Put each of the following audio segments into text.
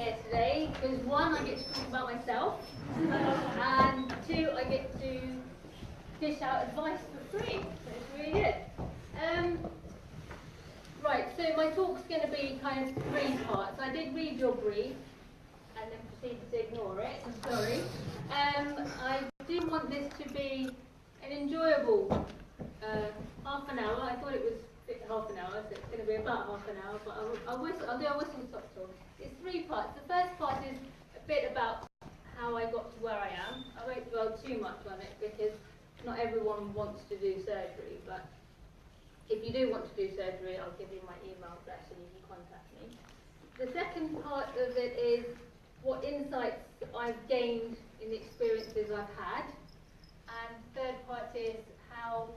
here today because one, I get to talk about myself, and two, I get to dish out advice for free. So it's really good. Right, so my talk's going to be kind of three parts. I did read your brief and then proceeded to ignore it. I'm sorry. I do want this to be an enjoyable half an hour. I thought it was half an hour, so it's going to be about half an hour, but I'll do a whistle-stop talk. It's three parts. The first part is a bit about how I got to where I am. I won't dwell too much on it because not everyone wants to do surgery, but if you do want to do surgery, I'll give you my email address and you can contact me. The second part of it is what insights I've gained in the experiences I've had. And the third part is how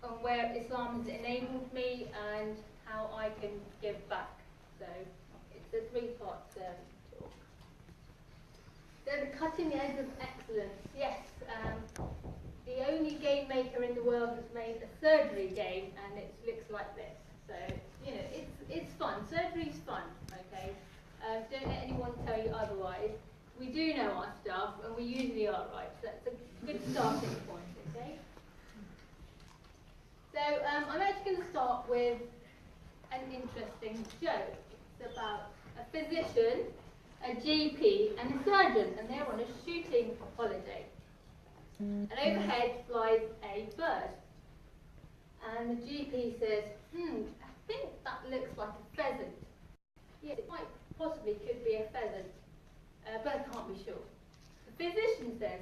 and where Islam has enabled me and how I can give back. So it's a three-part talk. So the cutting edge of excellence. Yes, the only game maker in the world has made a surgery game, and it looks like this. So you know, it's fun. Surgery's fun. Okay, don't let anyone tell you otherwise. We do know our stuff, and we usually are right. So that's a good starting point. Okay. So I'm actually going to start with an interesting joke. It's about a physician, a GP, and a surgeon, and they're on a shooting holiday. And overhead flies a bird. And the GP says, I think that looks like a pheasant. Yes, it might possibly could be a pheasant, but I can't be sure. The physician says,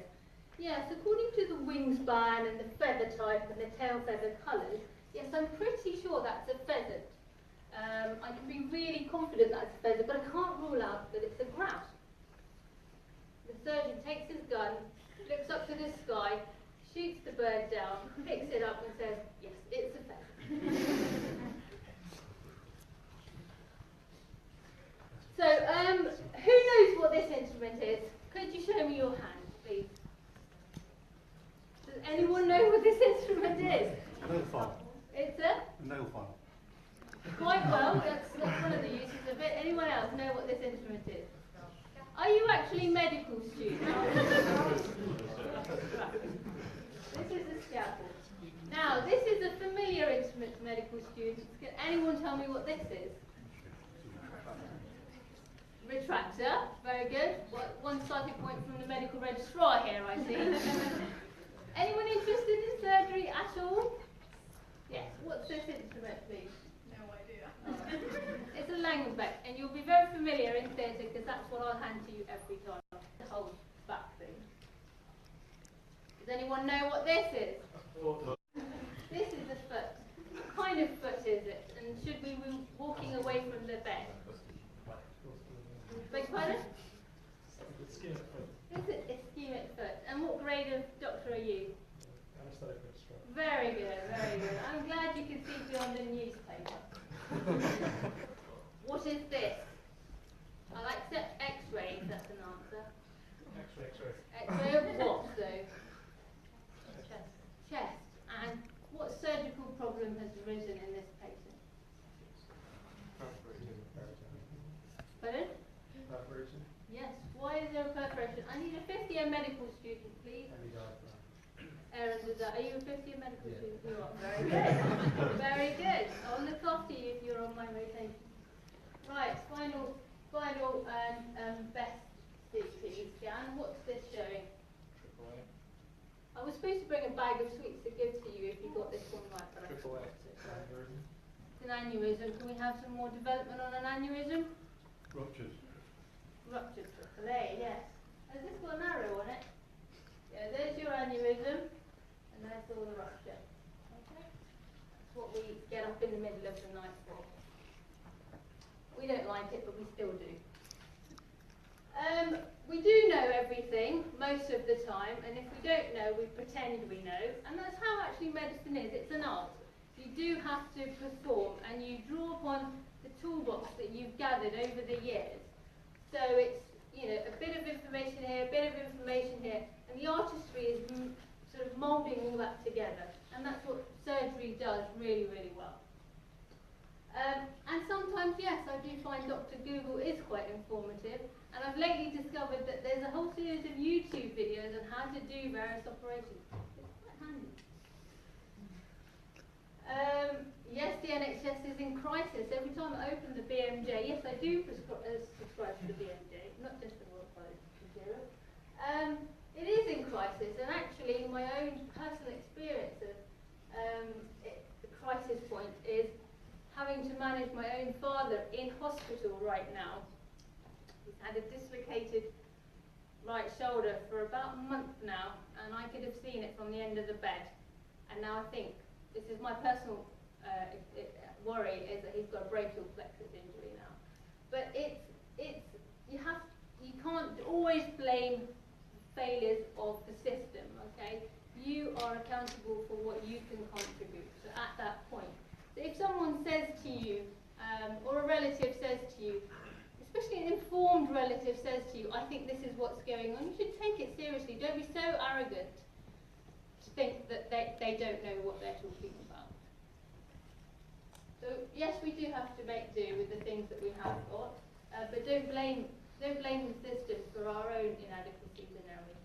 yes, according to the wingspan and the feather type and the tail feather colours, yes, I'm pretty sure that's a pheasant. I can be really confident that's a pheasant, but I can't rule out that it's a grouse. The surgeon takes his gun, looks up to the sky, shoots the bird down, picks it up and says, yes, it's a pheasant. So, who knows what this instrument is? Could you show me your hand, please? Does anyone know what this instrument is? A nail file. It's a Nail file. quite well. That's one of the uses of it. Anyone else know what this instrument is? Are you actually medical students? This is a scalpel. Now, this is a familiar instrument to medical students. Can anyone tell me what this is? Retractor. Very good. One starting point from the medical registrar here, I see. Anyone interested in surgery at all? Yes. What's this instrument, please? No idea. It's a Langenbeck, and you'll be very familiar in theatre because that's what I'll hand to you every time. The whole back thing. Does anyone know what this is? This is a foot. What kind of foot is it? And should we be walking away from the bed? Beg pardon? Is it ischemic foot? And what grade of doctor are you? Anesthetic registrar. Very good, very good. I'm glad you can see beyond the newspaper. What is this? I'll accept X-ray if that's an answer. X-ray. X-ray of what, though? Chest. And what surgical problem has arisen in this patient? Pardon? Perforation. Yes. Why is there a perforation? I need a fifth-year medical student, please. Aaron, are you a fifth-year medical student? You are. Very good. Very good. I'll look after you if you're on my rotation. Right. Final and best CT scan. What's this showing? I was supposed to bring a bag of sweets to give to you if you got this one right, but I forgot it. It's an aneurysm. Can we have some more development on an aneurysm? Ruptures. Ruptured trachea, yes. Has this got an arrow on it? Yeah, there's your aneurysm, and there's all the rupture. Okay? That's what we get up in the middle of the night for. We don't like it, but we still do. We do know everything most of the time, and if we don't know, we pretend we know, and that's how actually medicine is. It's an art. You do have to perform, and you draw upon the toolbox that you've gathered over the years. So it's, you know, a bit of information here, a bit of information here, and the artistry is sort of moulding all that together, and that's what surgery does really, really well. And sometimes, yes, I do find Dr. Google is quite informative, and I've lately discovered that there's a whole series of YouTube videos on how to do various operations. It's quite handy. Yes, the NHS is in crisis. Every time I open the BMJ, yes, I do subscribe to the BMJ, not just the Royal College of Europe. It is in crisis, and actually my own personal experience of the crisis point is having to manage my own father in hospital right now. He's had a dislocated right shoulder for about a month now, and I could have seen it from the end of the bed. And now I think, this is my personal worry, is that he's got a brachial plexus injury now. But you can't always blame failures of the system, okay? You are accountable for what you can contribute, so at that point. So if someone says to you, or a relative says to you, especially an informed relative says to you, I think this is what's going on, you should take it seriously. Don't be so arrogant to think that they don't know what they're talking about. So yes, we do have to make do with the things that we have got, but don't blame the system for our own inadequacies and errors.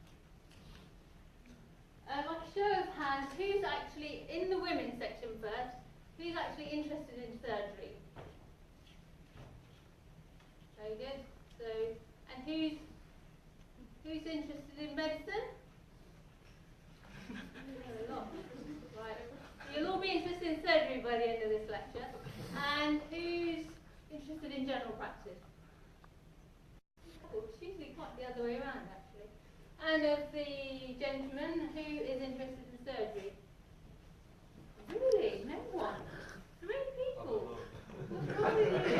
Like a show of hands, who's actually, in the women's section first, who's actually interested in surgery? Very good. So, and who's interested in medicine? A lot. Right. You'll all be interested in surgery by the end of this lecture. And who's interested in general practice? It's usually quite the other way around, actually. And of the gentlemen, who is interested in surgery? Really? No one? 3 people? What's wrong with you?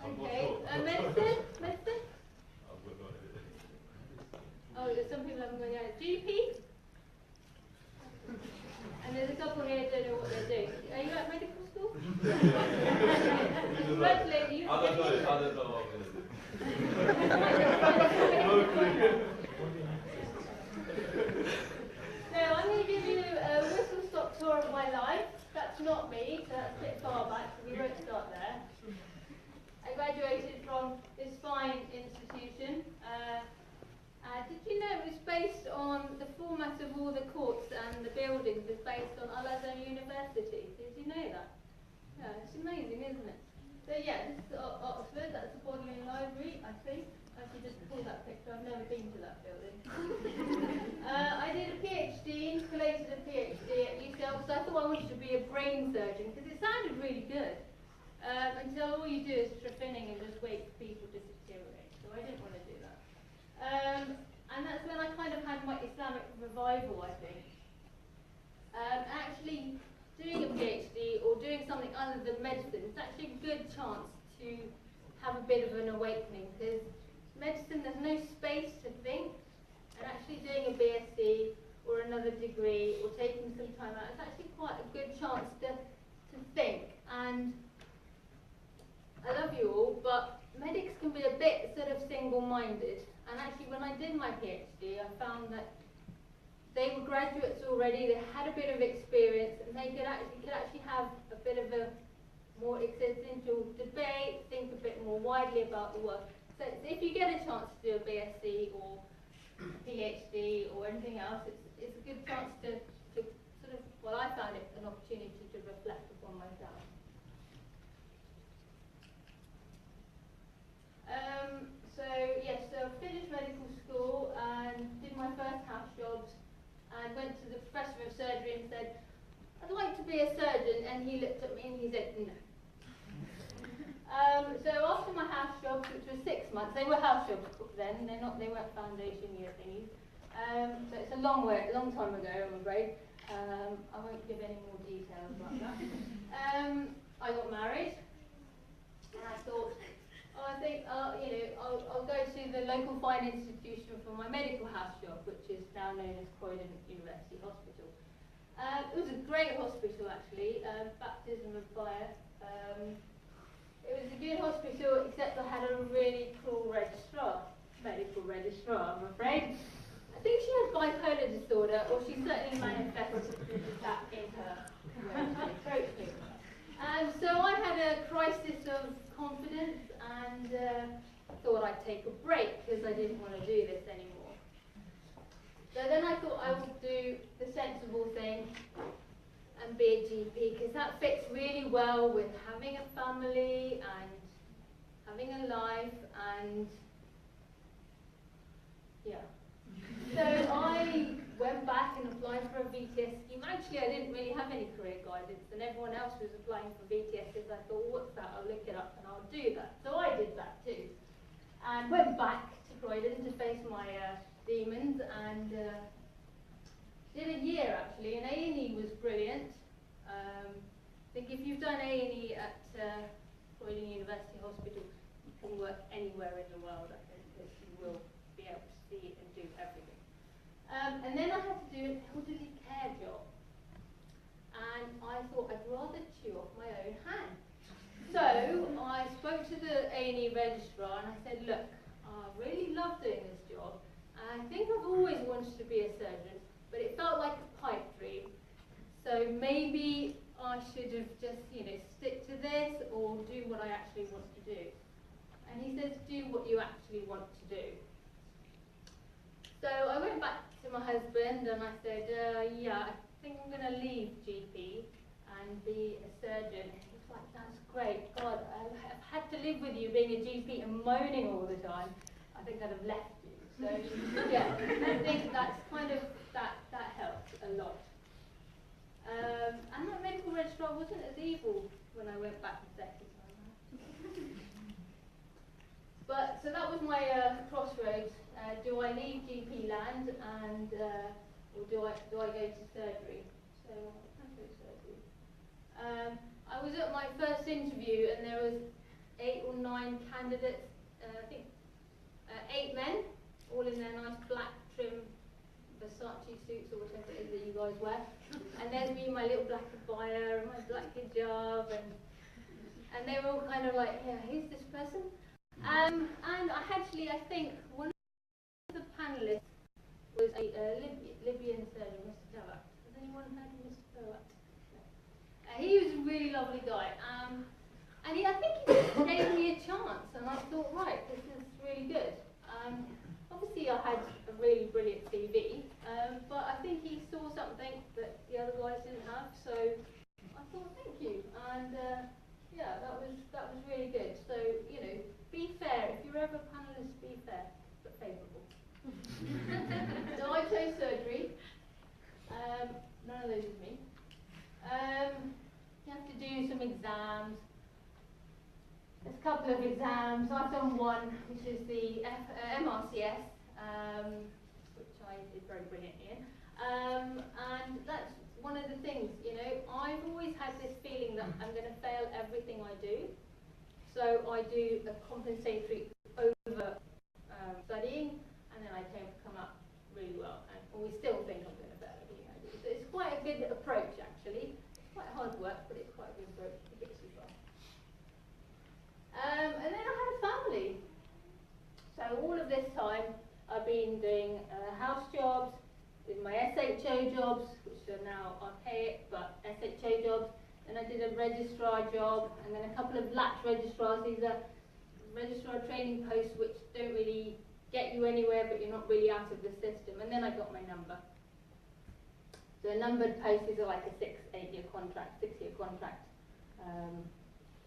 Okay. Medicine? Medicine? Oh, some people haven't gone yet. GP? And there's a couple here that don't know what they're doing. Are you at medical school? Congratulations. You I don't know what I'm going to do. So I'm going to give you a whistle-stop tour of my life. That's not me, so that's a bit far back, so we won't start there. I graduated from this fine institution. Did you know it was based on the format of all the courts and the buildings is based on Al-Azhar University? Did you know that? Yeah, it's amazing, isn't it? So yeah, this is Oxford, that's the Bodleian Library, I think. I should just pull that picture, I've never been to that building. I did a PhD, collated a PhD at UCL, because I thought I wanted to be a brain surgeon, because it sounded really good. Until all you do is trephinning and just wait for people to deteriorate. So I didn't want to do that. And that's when I kind of had my Islamic revival, I think. Actually, doing a PhD or doing something other than medicine is actually a good chance to have a bit of an awakening, because medicine, there's no space to think, and actually doing a BSc or another degree or taking some time out is actually quite a good chance to think. And I love you all, but medics can be a bit sort of single-minded. And actually, when I did my PhD, I found that they were graduates already, they had a bit of experience, and they could actually have a bit of a more existential debate, think a bit more widely about the work. So if you get a chance to do a BSc or PhD or anything else, it's a good chance to sort of, well, I found it an opportunity to reflect upon myself. So finished medical school and did my first house jobs and went to the professor of surgery and said, I'd like to be a surgeon, and he looked at me and he said, no. So after my house jobs, which was 6 months, they were house jobs then, they weren't foundation year thingies. So it's a long time ago, I'm afraid. I won't give any more details about that. I got married, and I thought, I think I'll go to the local fine institution for my medical house job, which is now known as Croydon University Hospital. It was a great hospital, actually, baptism of fire. It was a good hospital, except I had a really cruel registrar, medical registrar, I'm afraid. I think she had bipolar disorder, or she certainly manifested that in her. Very clear. I'd take a break because I didn't want to do this anymore. So then I thought I would do the sensible thing and be a GP, because that fits really well with having a family and having a life, and yeah. So I went back and applied for a VTS scheme. Actually, I didn't really have any career guidance, and everyone else was applying for VTSs. I thought, what's that? I'll look it up and I'll do that. So I did that too, and went back to Croydon to face my demons, and did a year actually. And A&E was brilliant. I think if you've done A&E at Croydon University Hospital, you can work anywhere in the world. I think that you will be able to see and do everything. And then I had to do an elderly care job, and I thought I'd rather chew off my own hand. So I spoke to the A&E registrar and I said, look, I really love doing this job, and I think I've always wanted to be a surgeon, but it felt like a pipe dream. So maybe I should have just, stick to this or do what I actually want to do. And he says, do what you actually want to do. So I went back to my husband and I said, yeah, I think I'm going to leave GP and be a surgeon. He was like, that's great. God, I've had to live with you being a GP and moaning all the time. I think I'd have left you. So yeah, I think that's kind of, that helped a lot. And my medical registrar wasn't as evil when I went back the second time. But so that was my crossroads. Do I leave GP land and or do I go to surgery? So I go to surgery. I was at my first interview and there was 8 or 9 candidates. I think 8 men, all in their nice black trim Versace suits or whatever it is that you guys wear. And there's me in my little black abaya and my black hijab, and they were all kind of like, yeah, who's this person? And I think one of the panelists was a Libyan surgeon, Mr. Tawak. Has anyone heard of Mr. Tawak? No. He was a really lovely guy. And I think he just gave me a chance, and I thought, right, this is really good. Obviously I had a really brilliant CV, but I think he saw something that the other guys didn't have, so I thought, thank you. And yeah, that was really good. So, be fair. If you're ever a panelist, be fair, but favourable. So I chose surgery. None of those is me. You have to do some exams. There's a couple of exams. I've done one, which is the MRCS, which I did very brilliantly in. And that's one of the things, I've always had this feeling that I'm going to fail everything I do. So I do a compensatory over studying, and then I tend to come up really well. And always still think I'm going to fail everything I do. So it's quite a good approach, actually. It's quite hard work, but it's quite a good approach to get you far. And then I had a family. So all of this time, I've been doing house jobs, did my SHO jobs, which are now archaic, but SHO jobs. Then I did a registrar job, and then a couple of latch registrars. These are registrar training posts which don't really get you anywhere, but you're not really out of the system. And then I got my number. So a numbered post is like a 6-8-year contract, 6-year contract.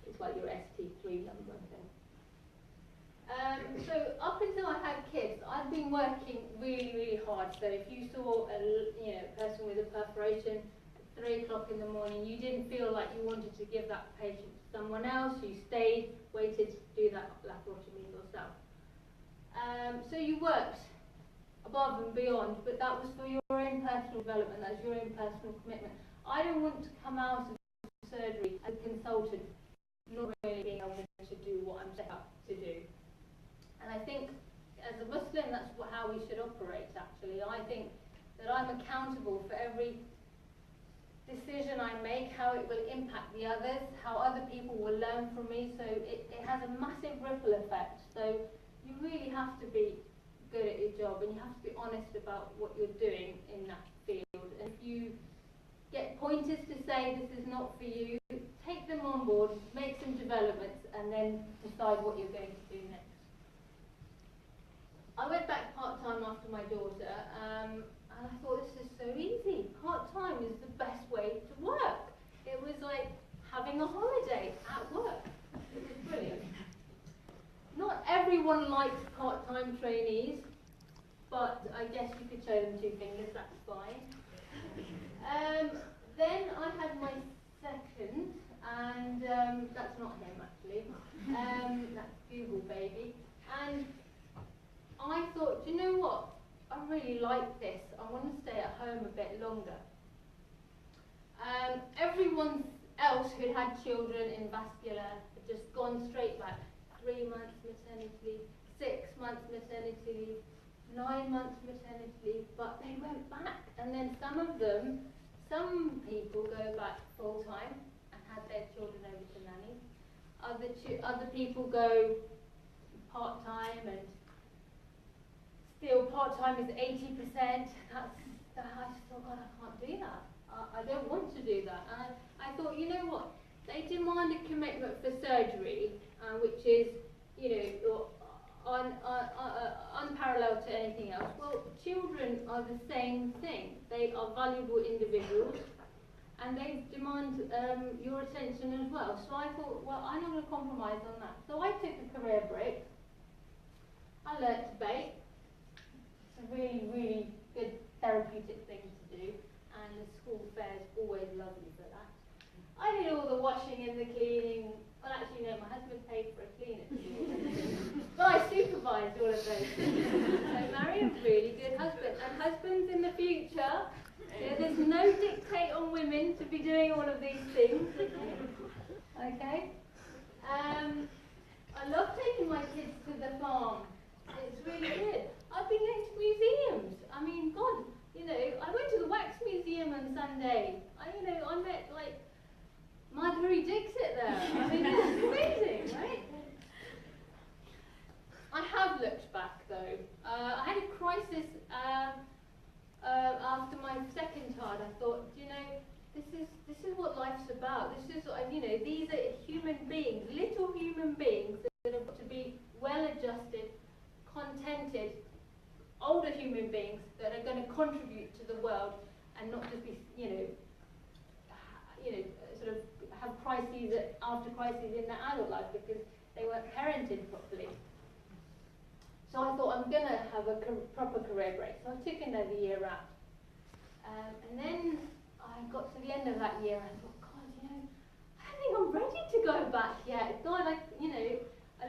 It's like your ST3 number, I think. So up until I had kids, I'd been working really, really hard. So if you saw a person with a perforation at 3 o'clock in the morning, you didn't feel like you wanted to give that patient to someone else. You stayed, waited to do that laparotomy yourself. So you worked above and beyond, but that was for your own personal development. That's your own personal commitment. I don't want to come out of surgery as a consultant, not really being able to do what I'm set up to do. And I think as a Muslim, that's how we should operate, actually. I think that I'm accountable for every decision I make, how it will impact the others, how other people will learn from me. So it has a massive ripple effect. So you really have to be good at your job, and you have to be honest about what you're doing in that field. And if you get pointers to say this is not for you, take them on board, make some developments, and then decide what you're going to do next. I went back part-time after my daughter, and I thought, this is so easy. Part-time is the best way to work. It was like having a holiday at work. It was brilliant. Not everyone likes part-time trainees, but I guess you could show them two fingers, that's fine. Then I had my second, and that's not him actually, that's Google baby, and I thought, do you know what, I really like this, I want to stay at home a bit longer. Everyone else who had children in vascular had just gone straight back, 3 months maternity leave, 6 months maternity leave, 9 months maternity leave, but they went back, and then some people go back full-time and had their children over to nannies. Other people go part-time, and still part-time is 80%. I just thought, God, I can't do that. I don't want to do that. And I thought, you know what? They demand a commitment for surgery, which is, you know, unparalleled to anything else. Well, children are the same thing. They are valuable individuals, and they demand your attention as well. So I thought, well, I'm not going to compromise on that. So I took a career break. I learnt to bake. It's a really, really good therapeutic thing to do, and the school fair is always lovely for that. I did all the washing and the cleaning. Well, actually, no, my husband paid for a cleaner to do all of this. But I supervised all of those things. So marry a really good husband. And husbands in the future, there's no dictate on women to be doing all of these things. Okay? I love taking my kids to the farm. It's really good. I've been going to museums. I mean, God, you know, I went to the Wax Museum on Sunday. I met, like, Marjorie Dixit there. I mean, it's amazing, right? I have looked back, though. I had a crisis after my second child. I thought, you know, this is what life's about. This is, you know, these are human beings, little human beings that have got to be well-adjusted, contented, older human beings that are going to contribute to the world and not just be, you know, sort of have crises after crises in their adult life because they weren't parented properly. So I thought, I'm going to have a proper career break. So I took another year out. And then I got to the end of that year and I thought, God, you know, I don't think I'm ready to go back yet. God, I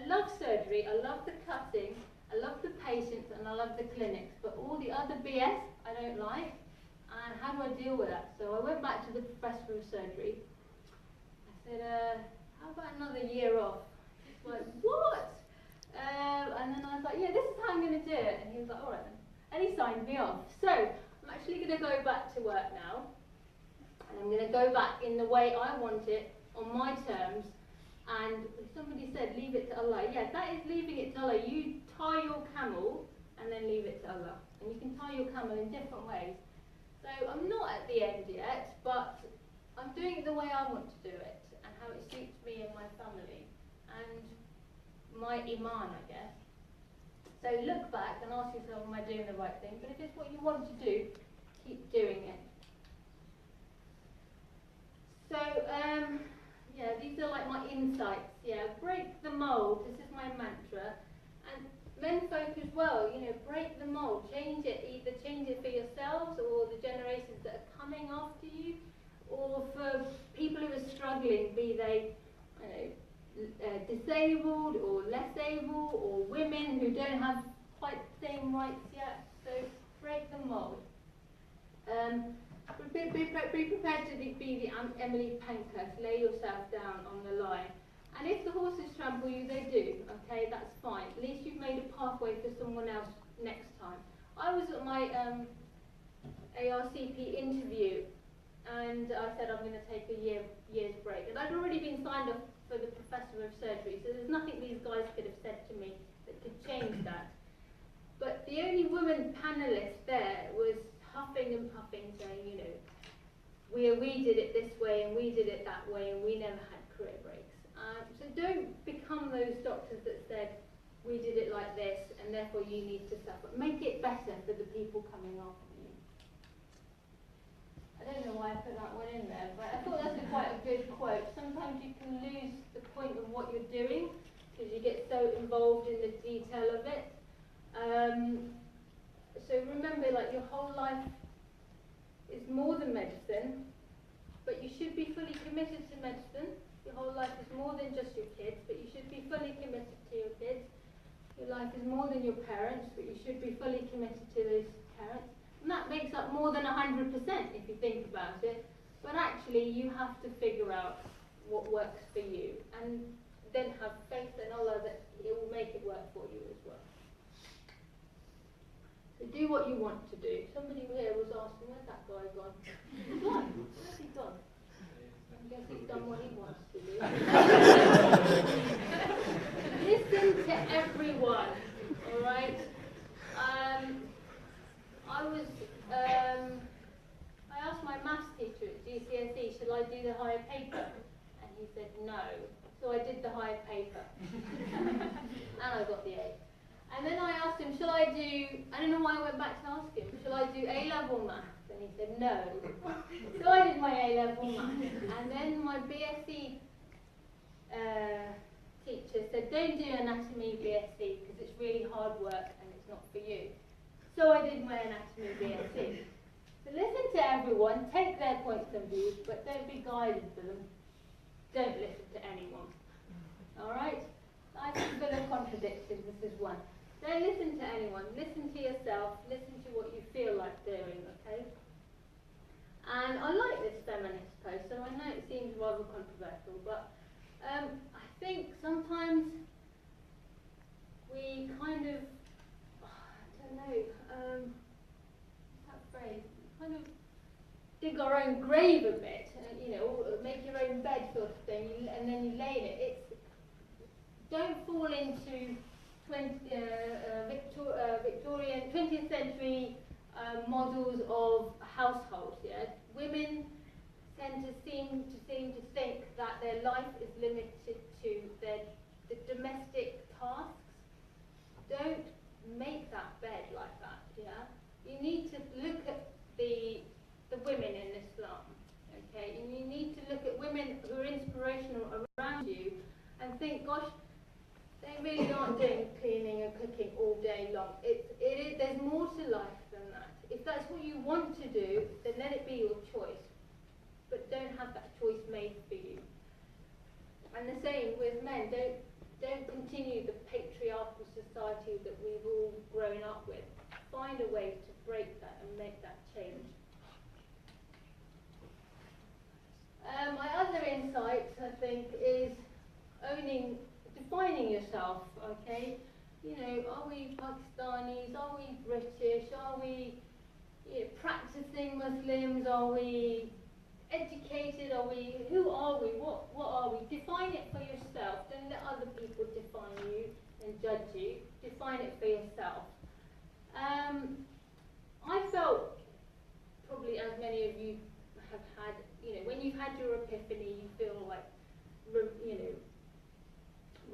love surgery, I love the cutting, I love the patients, and I love the clinics. But all the other BS I don't like. And how do I deal with that? So I went back to the professor of surgery. I said, how about another year off? He's like, what? And then I was like, yeah, this is how I'm going to do it. And he was like, all right then. And he signed me off. So I'm actually going to go back to work now. And I'm going to go back in the way I want it, on my terms. And somebody said, leave it to Allah. Yeah, that is leaving it to Allah. You tie your camel and then leave it to Allah. And you can tie your camel in different ways. So I'm not at the end yet, but I'm doing it the way I want to do it and how it suits me and my family and my iman, I guess. So look back and ask yourself, am I doing the right thing? But if it's what you want to do, keep doing it. So, yeah, these are like my insights. Yeah, break the mold. This is my mantra. And men folk as well, you know, break the mold, change it, either change it for yourselves or the generations that are coming after you, or for people who are struggling, be they, you know, disabled or less able, or women who don't have quite the same rights yet. So break the mold. Be prepared to be the Emily Pankhurst. Lay yourself down on the line. And if the horses trample you, they do. Okay, that's fine. At least you've made a pathway for someone else next time. I was at my ARCP interview, and I said I'm going to take a year's break. And I'd already been signed off for the professor of surgery, so there's nothing these guys could have said to me that could change that. But the only woman panelist there was huffing and puffing, saying, you know, we did it this way and we did it that way and we never had career breaks. So don't become those doctors that said, we did it like this, and therefore you need to suffer. Make it better for the people coming after you. I don't know why I put that one in there, but I thought that's quite a good quote. Sometimes you can lose the point of what you're doing because you get so involved in the detail of it. So remember, like, your whole life is more than medicine, but you should be fully committed to medicine. Your whole life is more than just your kids, but you should be fully committed to your kids. Your life is more than your parents, but you should be fully committed to those parents. And that makes up more than 100% if you think about it. But actually, you have to figure out what works for you, and then have faith in Allah that it will make it work for you as well. So do what you want to do. Somebody here was asking, where's that guy gone? He's gone. Where's he gone? I guess he's done what he wants to do. Listen to everyone, all right? I asked my maths teacher at GCSE, shall I do the higher paper? And he said no. So I did the higher paper. And I got the A. And then I asked him, shall I don't know why I went back to ask him, shall I do A-level maths? And he said no. So I did my A-level maths. And then my BSc teacher said, don't do anatomy BSc because it's really hard work and it's not for you. So I did my anatomy BSc. So listen to everyone, take their points of view, but don't be guided for them. Don't listen to anyone. Alright? Life is full of contradictions, this is one. Don't listen to anyone, listen to yourself, listen to what you feel like doing, okay? And I like this feminist post, so I know it seems rather controversial, but I think sometimes we kind of, I don't know, what's that phrase? Kind of dig our own grave a bit, and, you know, make your own bed sort of thing, and then you lay in it. Don't fall into Victorian 20th century models of households. Yeah, women tend to seem to think that their life is limited to the domestic tasks. Don't make that bed like that. Yeah, you need to look at the women in Islam. Okay, and you need to look at women who are inspirational around you and think, gosh, they really aren't doing cleaning and cooking all day long. There's more to life than that. If that's what you want to do, then let it be your choice. But don't have that choice made for you. And the same with men. Don't continue the patriarchal society that we've all grown up with. Find a way to break that and make that change. My other insight, I think, is defining yourself, okay? You know, are we Pakistanis? Are we British? Are we practicing Muslims? Are we educated? Who are we? What are we? Define it for yourself. Don't let other people define you and judge you. Define it for yourself. I felt, probably as many of you have had, when you've had your epiphany, you feel like,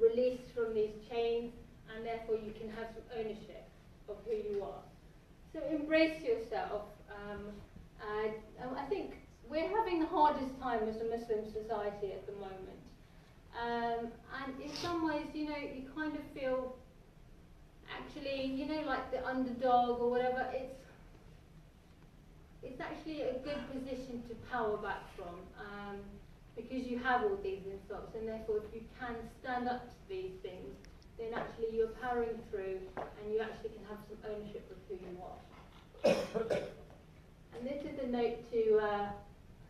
released from these chains, and therefore you can have some ownership of who you are. So embrace yourself. I think we're having the hardest time as a Muslim society at the moment. And in some ways, you kind of feel, actually, like the underdog or whatever. It's actually a good position to power back from, because you have all these insults, and therefore if you can stand up to these things, then actually you're powering through, and you actually can have some ownership of who you are. And this is a note to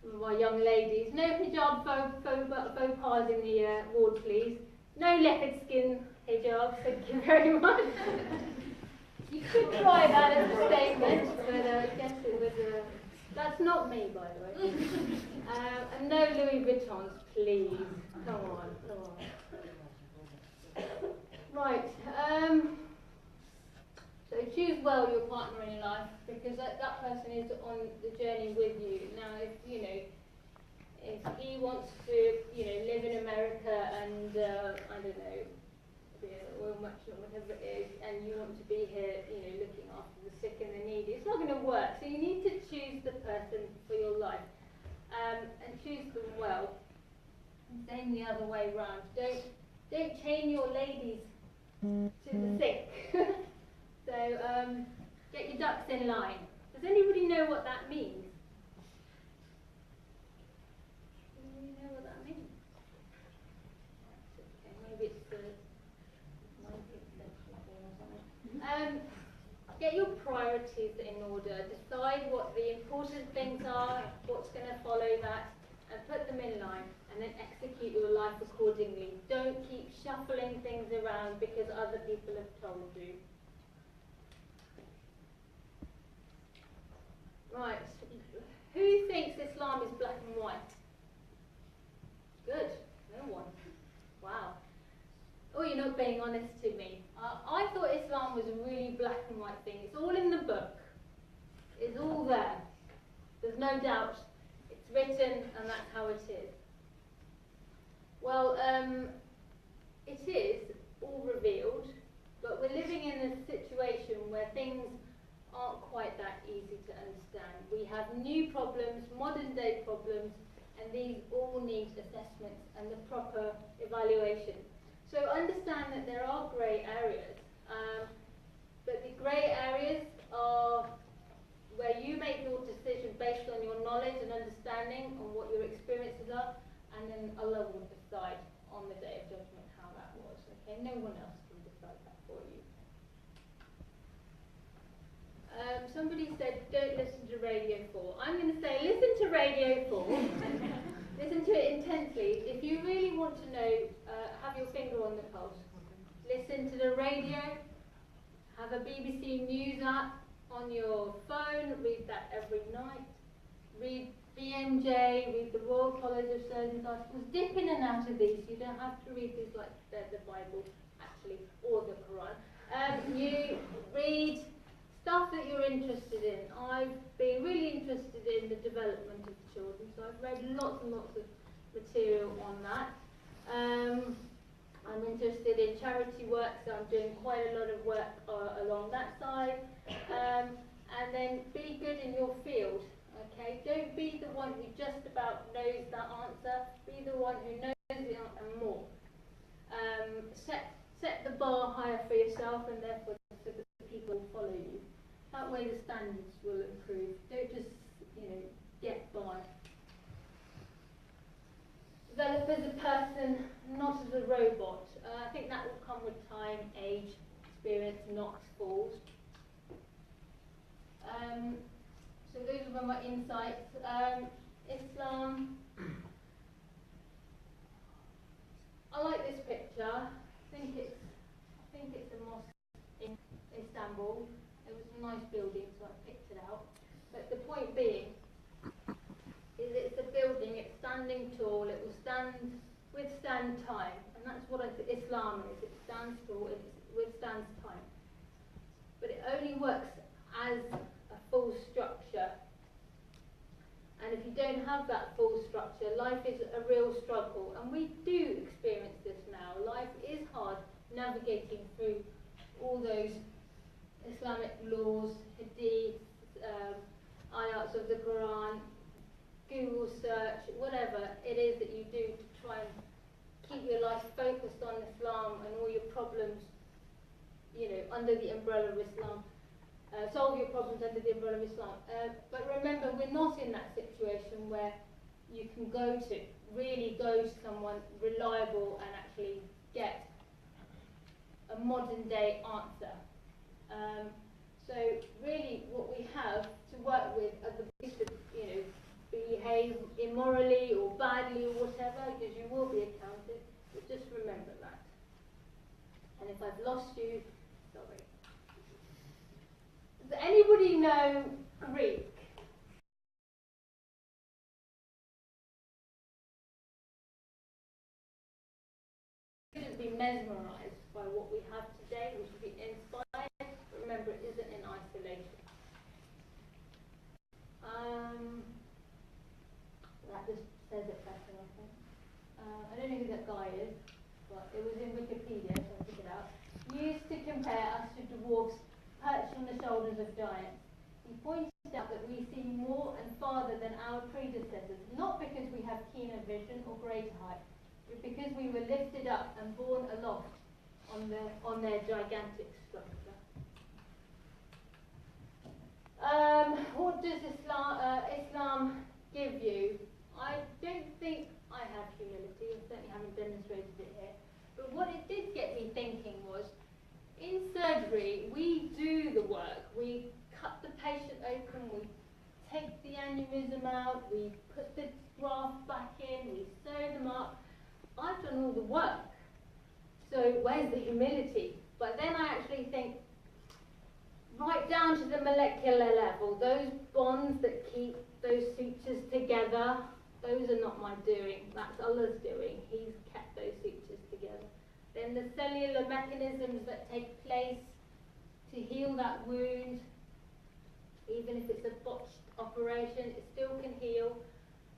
some of our young ladies. No hijab faux pas in the ward, please. No leopard skin hijab, thank you very much. You could try that as a statement, but I guess it was that's not me, by the way. And no Louis Vuittons, please. Come on. Right. So choose well your partner in life, because that person is on the journey with you. Now, if he wants to, live in America and I don't know, oil merchant, whatever it is, and you want to be here, you know, looking after the sick and the needy. It's not going to work. So you need to choose the person for your life, and choose them well. And same the other way round. Don't chain your ladies to the sink. So get your ducks in line. Does anybody know what that means? Do you know what that means? Okay, maybe it's the 19th century thing or something. Get your priorities in order. Decide what the important things are, what's going to follow that, and put them in line, and then execute your life accordingly. Don't keep shuffling things around because other people have told you. Right, who thinks Islam is black and white? Good, no one. Wow. Oh, you're not being honest to me. I thought Islam was a really black and white thing. It's all in the book. It's all there. There's no doubt. It's written, and that's how it is. Well, it is all revealed, but we're living in a situation where things aren't quite that easy to understand. We have new problems, modern day problems, and these all need assessments and the proper evaluation. So understand that there are grey areas, but the grey areas are where you make your decision based on your knowledge and understanding on what your experiences are, and then Allah will decide on the day of judgment how that was. Okay, no one else can decide that for you. Somebody said don't listen to Radio 4. I'm going to say listen to Radio 4. Listen to it intensely. If you really want to know, have your finger on the pulse. Listen to the radio. Have a BBC News app on your phone. Read that every night. Read BMJ. Read the Royal College of Surgeons articles. Dip in and out of these. You don't have to read these like they're the Bible, actually, or the Quran. You read stuff that you're interested in. I've been really interested in the development of children, so I've read lots and lots of material on that. I'm interested in charity work, so I'm doing quite a lot of work along that side. And then be good in your field, okay? Don't be the one who just about knows that answer. Be the one who knows the answer and more. Set the bar higher for yourself, and therefore so that people will follow you. That way the standards will improve. Don't just, get by. Develop as a person, not as a robot. I think that will come with time, age, experience, knocks, falls. So those were my insights. Islam. I like this picture. I think it's a mosque in Istanbul. It was a nice building, so I picked it out. But the point being is it's a building, it's standing tall, it will withstand time. And that's what Islam is. It stands tall, it withstands time. But it only works as a full structure. And if you don't have that full structure, life is a real struggle. And we do experience this now. Life is hard navigating through all those Islamic laws, hadith, ayats of the Quran, Google search, whatever it is that you do to try and keep your life focused on Islam and all your problems, under the umbrella of Islam. Solve your problems under the umbrella of Islam. But remember, we're not in that situation where you can really go to someone reliable and actually get a modern day answer. So really what we have to work with are the ways to, behave immorally or badly or whatever, because you will be accounted, but just remember that. And if I've lost you, sorry. Does anybody know Greek? We shouldn't be mesmerized by what we have today. We should be inspired, but remember, it isn't in isolation. That just says it better, I think. I don't know who that guy is, but it was in Wikipedia, so I took it out. used to compare us to dwarfs perched on the shoulders of giants. He pointed out that we see more and farther than our predecessors, not because we have keener vision or greater height, but because we were lifted up and borne aloft on their gigantic structure. What does Islam give you? I don't think I have humility, I certainly haven't demonstrated it here, but what it did get me thinking was, in surgery, we do the work. We cut the patient open, we take the aneurysm out, we put the graft back in, we sew them up. I've done all the work. So where's the humility? But then I actually think, right down to the molecular level, those bonds that keep those sutures together, those are not my doing. That's Allah's doing. He's kept those sutures together. Then the cellular mechanisms that take place to heal that wound, even if it's a botched operation, it still can heal.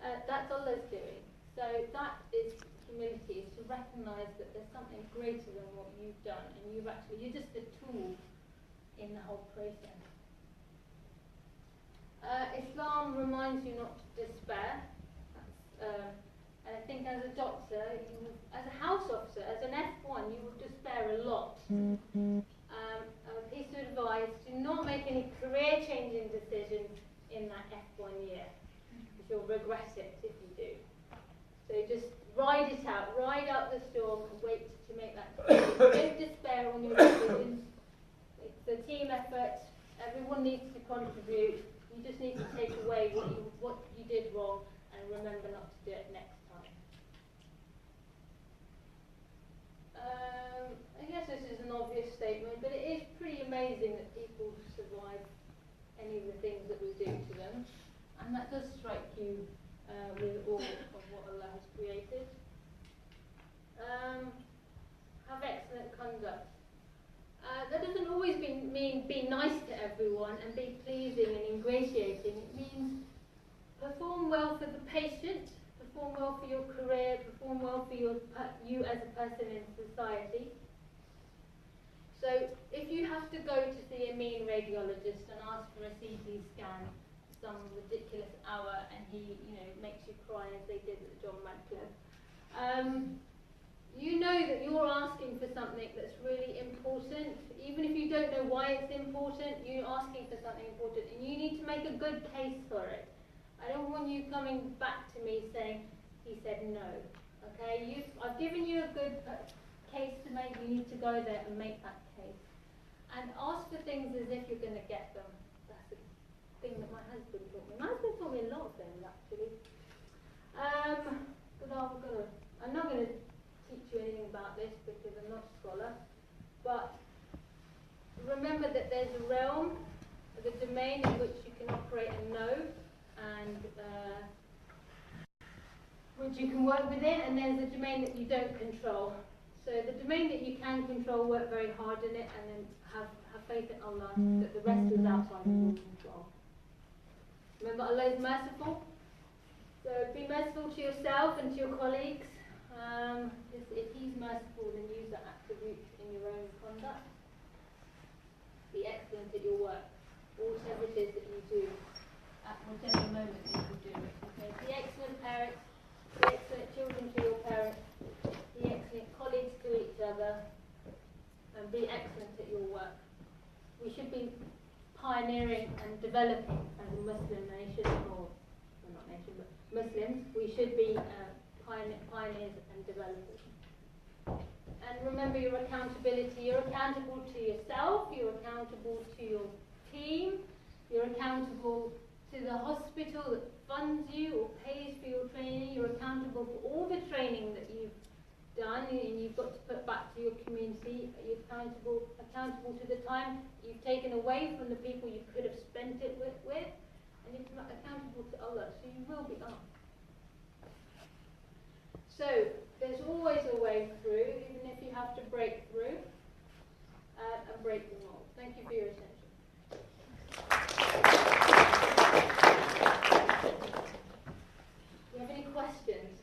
That's Allah's doing. So that is humility, is to recognise that there's something greater than what you've done, and you're just a tool in the whole process. Islam reminds you not to despair. And I think as a doctor, as a house officer, as an F1, you will despair a lot. A piece of advice, do not make any career-changing decisions in that F1 year, because you'll regret it if you do. So just ride it out, ride out the storm, and wait to make that decision. Don't despair on your decisions. It's a team effort. Everyone needs to contribute. You just need to take away what you did wrong and remember not to do it next time. I guess this is an obvious statement, but it is pretty amazing that people survive any of the things that we do to them, and that does strike you with all of what Allah has created. Have excellent conduct. That doesn't always mean be nice to everyone and be pleasing and ingratiating. It means perform well for the patient, perform well for your career, perform well for you as a person in society. So if you have to go to see a mean radiologist and ask for a CT scan some ridiculous hour, and he makes you cry as they did at John Radcliffe, you know that you're asking for something that's really important. Even if you don't know why it's important, you're asking for something important, and you need to make a good case for it. I don't want you coming back to me saying, he said no. Okay, I've given you a good case to make. You need to go there and make that case. And ask for things as if you're going to get them. That's the thing that my husband taught me. My husband taught me a lot of things, actually. But I'm not going to teach you anything about this because I'm not a scholar. But remember that there's a realm, the domain in which you can operate and know, and which you can work within, and there's a domain that you don't control. So the domain that you can control, work very hard in it, and then have faith in Allah that the rest is outside of your control. Remember, Allah is merciful. So be merciful to yourself and to your colleagues. If He's merciful, then use that attribute in your own conduct. Be excellent at your work, or whatever it is that you do, at whatever moment that you do it. Okay? Be excellent parents, be excellent children to your parents, be excellent colleagues to each other, and be excellent at your work. We should be pioneering and developing as a Muslim nation, or well, not nation, but Muslims. We should be pioneers and developers. And remember your accountability. You're accountable to yourself, you're accountable to your team, you're accountable to the hospital that funds you or pays for your training, you're accountable for all the training that you've done and you've got to put back to your community. You're accountable to the time you've taken away from the people you could have spent it with, and you're accountable to Allah, so you will be asked. So, there's always a way through, even if you have to break through and break the mold. Thank you for your attention. Do you have any questions?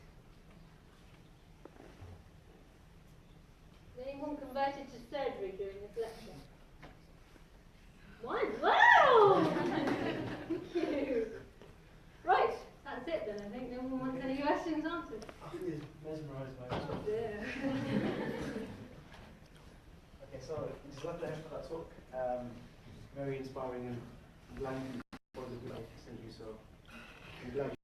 Does anyone anyone converted to surgery during this lecture? One. Wow! Thank you. Right, that's it then. I think no one wants any questions answered. I think he's mesmerised by it. Oh dear. Okay, so just left there for that talk. Very inspiring and glad for the good I sent you. So I'm glad.